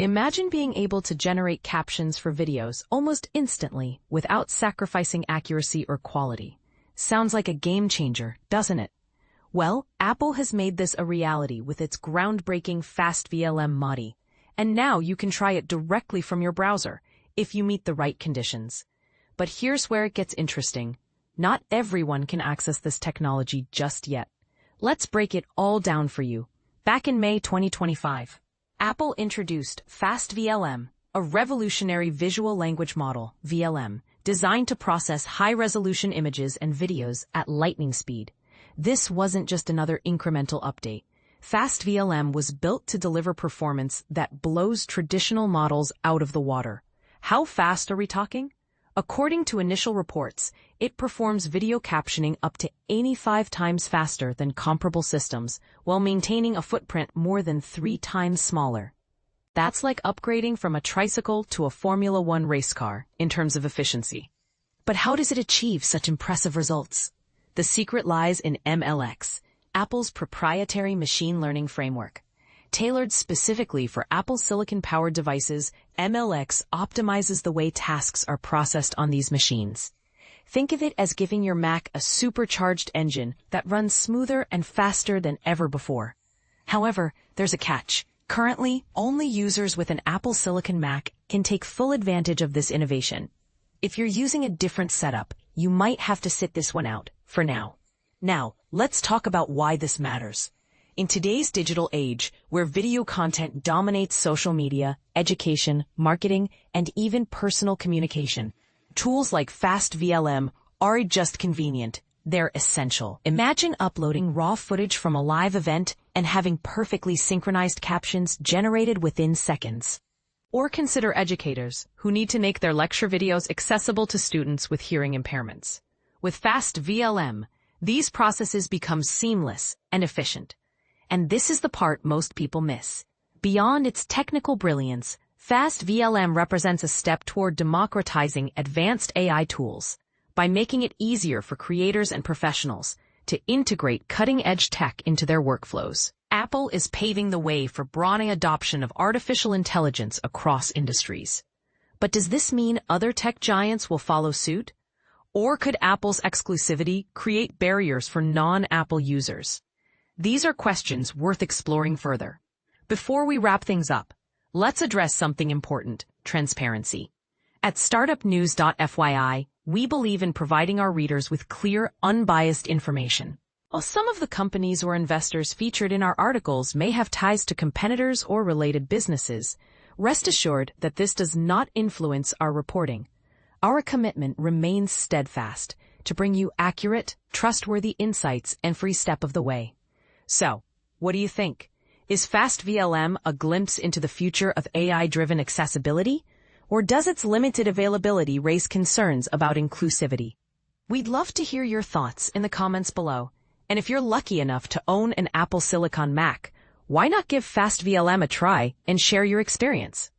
Imagine being able to generate captions for videos almost instantly without sacrificing accuracy or quality. Sounds like a game changer, doesn't it? Well, Apple has made this a reality with its groundbreaking FastVLM Model, and now you can try it directly from your browser if you meet the right conditions. But here's where it gets interesting. Not everyone can access this technology just yet. Let's break it all down for you. Back in May 2025, Apple introduced FastVLM, a revolutionary visual language model, VLM, designed to process high-resolution images and videos at lightning speed. This wasn't just another incremental update. FastVLM was built to deliver performance that blows traditional models out of the water. How fast are we talking? According to initial reports, it performs video captioning up to 85 times faster than comparable systems, while maintaining a footprint more than 3 times smaller. That's like upgrading from a tricycle to a Formula One race car in terms of efficiency. But how does it achieve such impressive results? The secret lies in MLX, Apple's proprietary machine learning framework. Tailored specifically for Apple silicon-powered devices, MLX optimizes the way tasks are processed on these machines. Think of it as giving your Mac a supercharged engine that runs smoother and faster than ever before. However, there's a catch. Currently, only users with an Apple Silicon Mac can take full advantage of this innovation. If you're using a different setup, you might have to sit this one out for now. Now, let's talk about why this matters. In today's digital age, where video content dominates social media, education, marketing, and even personal communication, tools like FastVLM aren't just convenient, they're essential. Imagine uploading raw footage from a live event and having perfectly synchronized captions generated within seconds. Or consider educators who need to make their lecture videos accessible to students with hearing impairments. With FastVLM, these processes become seamless and efficient. And this is the part most people miss. Beyond its technical brilliance, FastVLM represents a step toward democratizing advanced AI tools by making it easier for creators and professionals to integrate cutting-edge tech into their workflows. Apple is paving the way for broadening adoption of artificial intelligence across industries. But does this mean other tech giants will follow suit? Or could Apple's exclusivity create barriers for non-Apple users? These are questions worth exploring further. Before we wrap things up, let's address something important: transparency. At startupnews.fyi, we believe in providing our readers with clear, unbiased information. While some of the companies or investors featured in our articles may have ties to competitors or related businesses, rest assured that this does not influence our reporting. Our commitment remains steadfast to bring you accurate, trustworthy insights every step of the way. So, what do you think? Is FastVLM a glimpse into the future of AI-driven accessibility? Or does its limited availability raise concerns about inclusivity? We'd love to hear your thoughts in the comments below. And if you're lucky enough to own an Apple Silicon Mac, why not give FastVLM a try and share your experience?